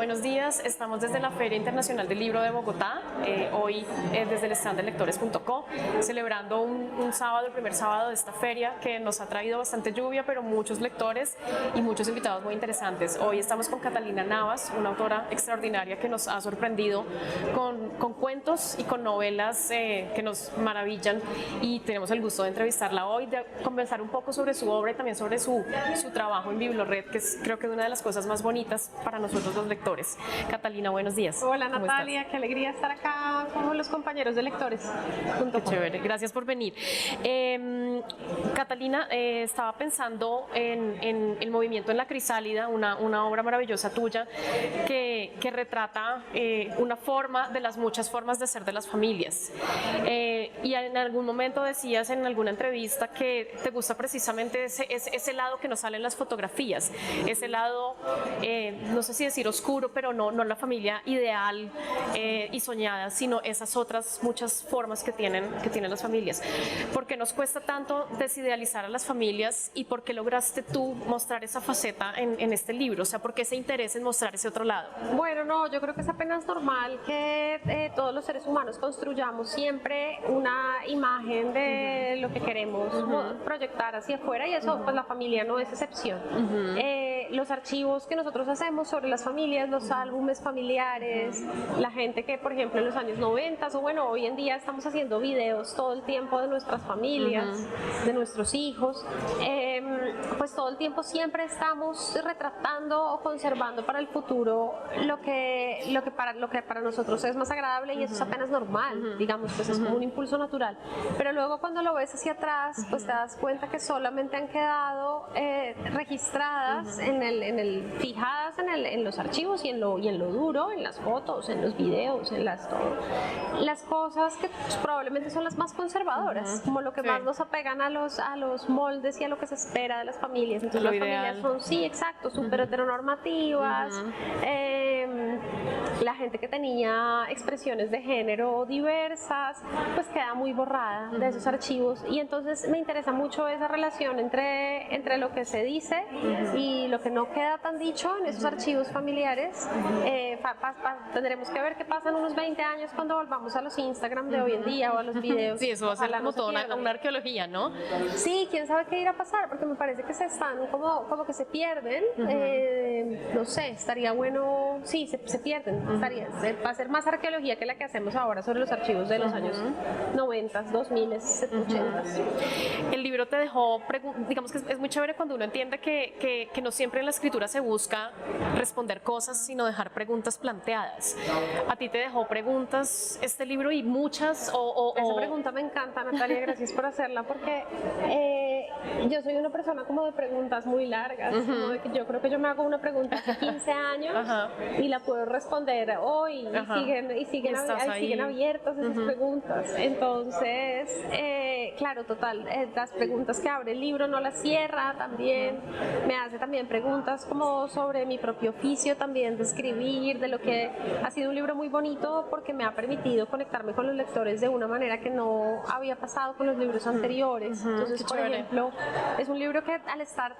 buenos días. Estamos desde la Feria Internacional del Libro de Bogotá, hoy desde el stand de lectores.co, celebrando un sábado, el primer sábado de esta feria que nos ha traído bastante lluvia, pero muchos lectores y muchos invitados muy interesantes. Hoy estamos con Catalina Navas, una autora extraordinaria que nos ha sorprendido con cuentos y con novelas que nos maravillan, y tenemos el gusto de entrevistarla hoy, de conversar un poco sobre su obra y también sobre su trabajo en Bibliored, que es creo que una de las cosas más bonitas para nosotros los lectores. Catalina, buenos días. Hola Natalia, qué alegría estar acá con los compañeros de lectores. Qué chévere, gracias por venir. Catalina, estaba pensando en El movimiento en la crisálida, una obra maravillosa tuya que retrata una forma de las muchas formas de ser de las familias. Y en algún momento decías en alguna entrevista que te gusta precisamente ese lado que nos sale en las fotografías, ese lado, no sé si decir oscuro, pero no la familia ideal y soñada, sino esas otras muchas formas que tienen las familias. ¿Por qué nos cuesta tanto desidealizar a las familias y por qué lograste tú mostrar esa faceta en este libro? O sea, ¿por qué ese interés en mostrar ese otro lado? Bueno, no, yo creo que es apenas normal que todos los seres humanos construyamos siempre una imagen de lo que queremos proyectar hacia afuera, y eso pues la familia no es excepción. Los archivos que nosotros hacemos sobre las familias, los álbumes familiares, la gente que por ejemplo en los años 90 o bueno, hoy en día estamos haciendo videos todo el tiempo de nuestras familias, de nuestros hijos, pues todo el tiempo siempre estamos retratando o conservando para el futuro lo que para nosotros es más agradable, y eso es apenas normal, digamos, pues es como un impulso natural. Pero luego cuando lo ves hacia atrás, pues te das cuenta que solamente han quedado registradas fijadas en los archivos y en lo duro, en las fotos, en los videos, en las cosas que pues, probablemente son las más conservadoras, como lo que más nos apegan a los moldes y a lo que se espera de las familias. Entonces las familias son, sí, exacto, súper heteronormativas. La gente que tenía expresiones de género diversas pues queda muy borrada de esos archivos, y entonces me interesa mucho esa relación entre lo que se dice y lo que no queda tan dicho en esos archivos familiares. Tendremos que ver qué pasa en unos 20 años cuando volvamos a los Instagram de hoy en día o a los videos. Sí, eso va a ser como toda una arqueología, ¿no? Sí, quién sabe qué irá a pasar, porque me parece que se están como que se pierden. No sé, estaría bueno, sí, se pierden. Va a ser más arqueología que la que hacemos ahora sobre los archivos de los años 90, 2000, 80. El libro te dejó, digamos que es muy chévere cuando uno entiende que no siempre en la escritura se busca responder cosas, sino dejar preguntas planteadas. ¿A ti te dejó preguntas este libro y muchas? Esa pregunta me encanta, Natalia, gracias por hacerla, porque yo soy una persona como de preguntas muy largas, como de que yo creo que yo me hago una pregunta hace 15 años y la puedo responder hoy, y siguen abiertas esas preguntas. Entonces, claro, total, las preguntas que abre el libro no las cierra, también me hace también preguntas como sobre mi propio oficio también de escribir, de lo que ha sido un libro muy bonito porque me ha permitido conectarme con los lectores de una manera que no había pasado con los libros anteriores. Entonces, por ejemplo, es un libro que al estar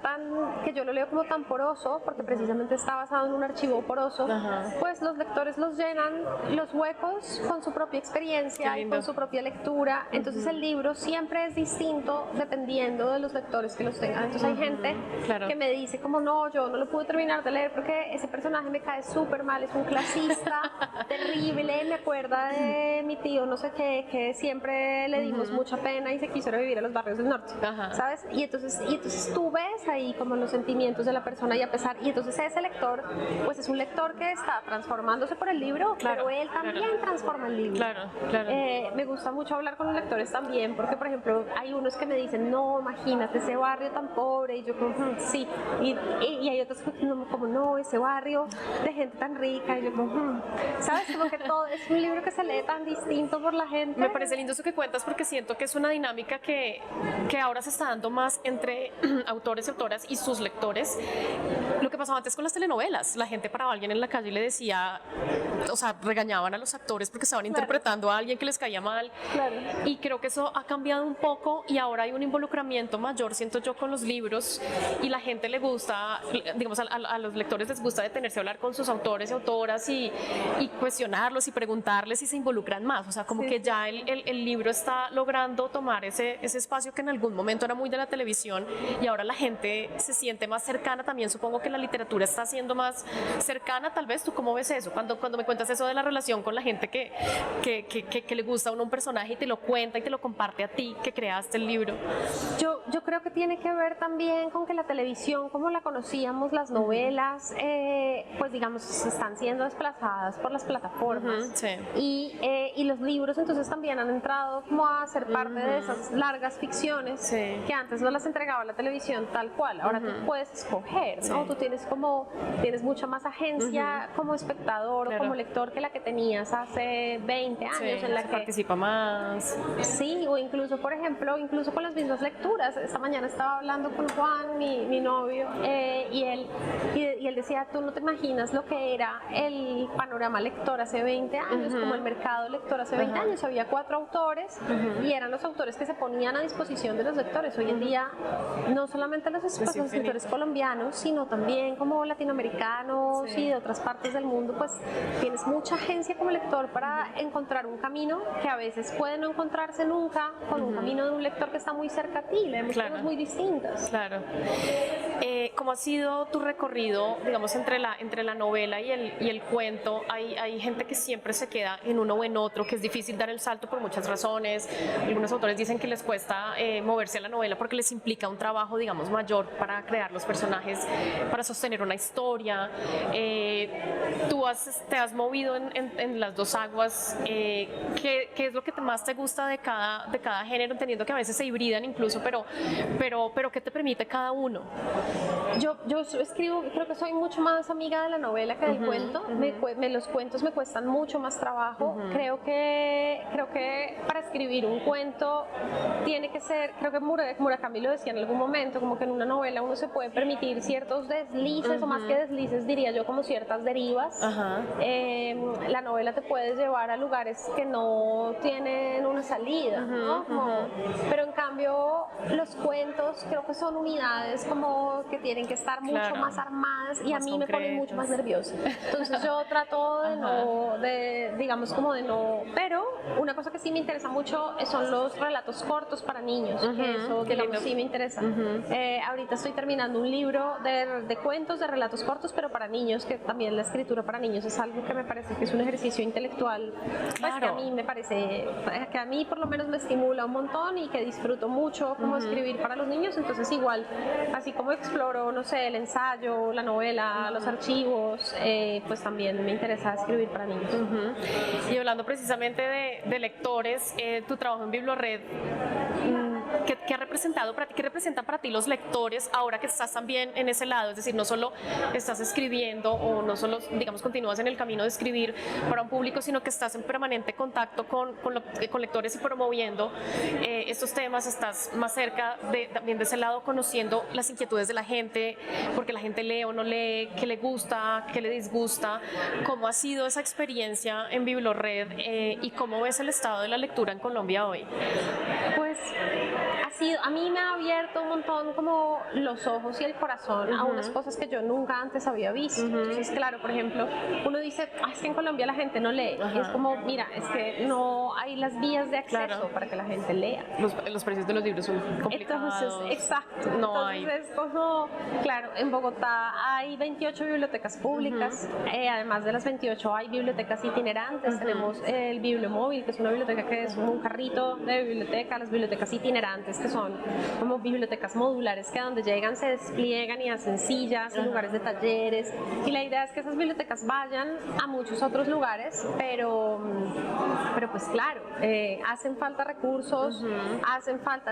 que yo lo leo como tan poroso, porque precisamente está basado en un archivo poroso, pues los lectores los llenan los huecos con su propia experiencia y con su propia lectura. Entonces el libro siempre es distinto dependiendo de los lectores que los tengan. Entonces hay gente que me dice como no, yo no lo pude terminar de leer porque ese personaje me cae súper mal, es un clasista terrible, me acuerda de mi tío no sé qué, que siempre le dimos mucha pena y se quiso vivir a los barrios del norte, ¿sabes? Y entonces tú ves ahí como los sentimientos de la persona, y entonces ese lector pues es un lector que está transformándose por el libro, pero él también transforma el libro. Me gusta mucho hablar con los lectores también, porque por ejemplo hay unos que me dicen no, imagínate ese barrio tan pobre, y yo como sí, y hay otros como no, ese barrio de gente tan rica, y yo como ¿sabes? Como que todo es un libro que se lee tan distinto por la gente. Me parece lindo eso que cuentas, porque siento que es una dinámica que ahora se está dando más entre autores y autoras y sus lectores. Lo que pasaba antes con las telenovelas, la gente paraba a alguien en la calle y le decía, o sea, regañaban a los actores porque estaban interpretando a alguien que les caía mal, y creo que eso ha cambiado cambiado un poco y ahora hay un involucramiento mayor, siento yo, con los libros, y la gente le gusta, digamos, a los lectores les gusta detenerse a hablar con sus autores y autoras y cuestionarlos y preguntarles, y se involucran más. O sea, como que ya el libro está logrando tomar ese espacio que en algún momento era muy de la televisión, y ahora la gente se siente más cercana. También supongo que la literatura está siendo más cercana. Tal vez, ¿tú cómo ves eso? Cuando me cuentas eso de la relación con la gente que le gusta a uno un personaje y te lo cuenta y te lo comparte a ti, que creaste el libro. Yo creo que tiene que ver también con que la televisión, como la conocíamos, las novelas, pues digamos, se están siendo desplazadas por las plataformas. Sí. Y los libros entonces también han entrado como a ser parte de esas largas ficciones que antes no las entregaba la televisión tal cual. Ahora tú puedes escoger, ¿no? Tú tienes mucha más agencia como espectador o como lector que la que tenías hace 20 años, en la que participa más. Sí, o incluso, por ejemplo, incluso con las mismas lecturas. Esta mañana estaba hablando con Juan, mi novio, y él decía, tú no te imaginas lo que era el panorama lector hace 20 años, como el mercado lector hace 20 años. Había 4 autores y eran los autores que se ponían a disposición de los lectores. Hoy en día, no solamente los escritores colombianos, sino también como latinoamericanos y de otras partes del mundo, pues tienes mucha agencia como lector para encontrar un camino que a veces puede no encontrarse nunca con un camino de un lector que está muy cerca a ti. Leemos cosas muy distintas. Claro. ¿Cómo ha sido tu recorrido, digamos, entre la novela y el cuento? Hay gente que siempre se queda en uno o en otro, que es difícil dar el salto por muchas razones. Algunos autores dicen que les cuesta moverse a la novela porque les implica un trabajo, digamos, mayor para crear los personajes, para sostener una historia. Tú te has movido en las dos aguas. ¿Qué es lo que más te gusta de cada género, entendiendo que a veces se hibridan incluso, pero ¿qué te permite cada uno? Yo escribo, creo que soy mucho más amiga de la novela que del cuento. Los cuentos me cuestan mucho más trabajo. Creo que para escribir un cuento tiene que ser, creo que Murakami lo decía en algún momento, como que en una novela uno se puede permitir ciertos deslices, o más que deslices diría yo, como ciertas derivas. La novela te puede llevar a lugares que no tienen una salida, ¿no? Pero en cambio los cuentos creo que son unidades como que tienen que estar mucho más armadas, y a mí me ponen mucho más nerviosa. Entonces yo trato digamos como de no, pero una cosa que sí me interesa mucho son los relatos cortos para niños, que eso digamos sí me interesa. Ahorita estoy terminando un libro de cuentos, de relatos cortos, pero para niños, que también la escritura para niños es algo que me parece que es un ejercicio intelectual, pues que a mí me parece, que a mí por lo menos me estimula un montón y que disfruto mucho como escribir para los niños. Entonces igual, así como exploro, no sé, el ensayo, la novela, los archivos, pues también me interesa escribir para niños. Y hablando precisamente de lectores, tu trabajo en Biblored, ¿qué ha representado para ti? ¿Qué representan para ti los lectores ahora que estás también en ese lado? Es decir, no solo estás escribiendo, o no solo, digamos, continúas en el camino de escribir para un público, sino que estás en permanente contacto con lectores y promoviendo estos temas. Estás más cerca también de ese lado, conociendo las inquietudes de la gente, porque la gente lee o no lee, qué le gusta, qué le disgusta. ¿Cómo ha sido esa experiencia en Biblored y cómo ves el estado de la lectura en Colombia hoy? Pues a mí me ha abierto un montón como los ojos y el corazón a unas cosas que yo nunca antes había visto. Entonces, claro, por ejemplo, uno dice, es que en Colombia la gente no lee. Y es como, mira, es que no hay las vías de acceso para que la gente lea. Los precios de los libros son complicados. Entonces, exacto. Entonces, es como, claro, en Bogotá hay 28 bibliotecas públicas. Además de las 28 hay bibliotecas itinerantes. Tenemos el Bibliomóvil, que es una biblioteca que es un carrito de biblioteca. Las bibliotecas itinerantes, que son como bibliotecas modulares, que a donde llegan se despliegan y hacen sillas en lugares de talleres, y la idea es que esas bibliotecas vayan a muchos otros lugares, pero pues claro, hacen falta recursos,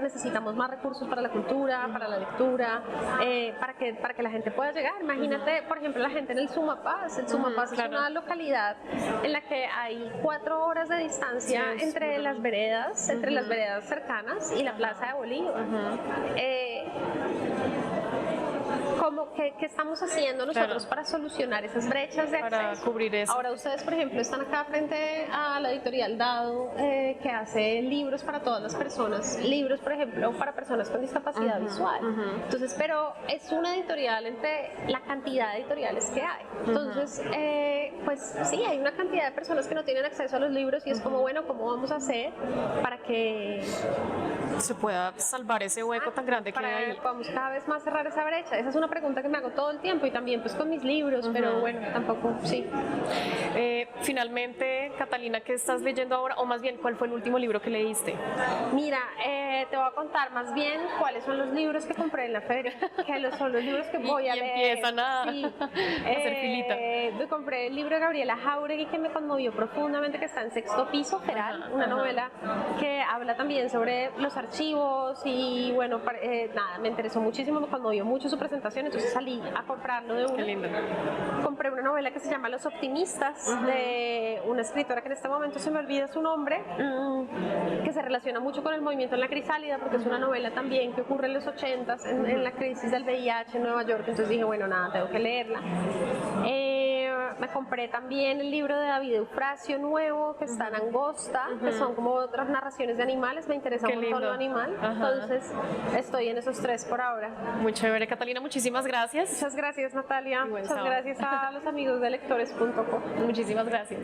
necesitamos más recursos para la cultura, para la lectura, para que la gente pueda llegar. Imagínate, por ejemplo, la gente en el Sumapaz. El Sumapaz es una localidad en la que hay 4 horas de distancia entre las veredas cercanas y la Plaza de Bolívar. ¿qué estamos haciendo nosotros para solucionar esas brechas de para acceso? cubrir eso. Ahora ustedes, por ejemplo, están acá frente a la editorial Dado, que hace libros para todas las personas, libros, por ejemplo, para personas con discapacidad visual. Entonces, pero es una editorial entre la cantidad de editoriales que hay. Entonces, pues sí, hay una cantidad de personas que no tienen acceso a los libros y es como, bueno, ¿cómo vamos a hacer para que se pueda salvar ese hueco tan grande que hay ahí? Podamos cada vez más cerrar esa brecha? Esa es una pregunta que me hago todo el tiempo y también pues con mis libros, pero bueno, tampoco, sí. Finalmente, Catalina, ¿qué estás leyendo ahora? O más bien, ¿cuál fue el último libro que leíste? Mira, te voy a contar más bien cuáles son los libros que compré en la feria, que son los libros que voy a leer. Empiezan a hacer filita. Compré el libro de Gabriela Jáuregui que me conmovió profundamente, que está en Sexto Piso, Feral, una novela que habla también sobre los archivos y bueno, nada, me interesó muchísimo, me conmovió mucho su presentación, entonces salí a comprarlo de una. Qué lindo. Compré una novela que se llama Los Optimistas, de una escritora que en este momento se me olvida su nombre, que se relaciona mucho con el movimiento en la crisálida, porque es una novela también que ocurre en los 80s, en la crisis del VIH en Nueva York, entonces dije, bueno, nada, tengo que leerla. Me compré también el libro de David Eufrasio nuevo, que está en Angosta, que son como otras narraciones de animales, me interesa un montón lo animal, entonces estoy en esos tres por ahora. Muy chévere, Catalina, muchísimas gracias. Muchas gracias, Natalia. Muchas sábado. gracias a los amigos de lectores.co. Muchísimas gracias.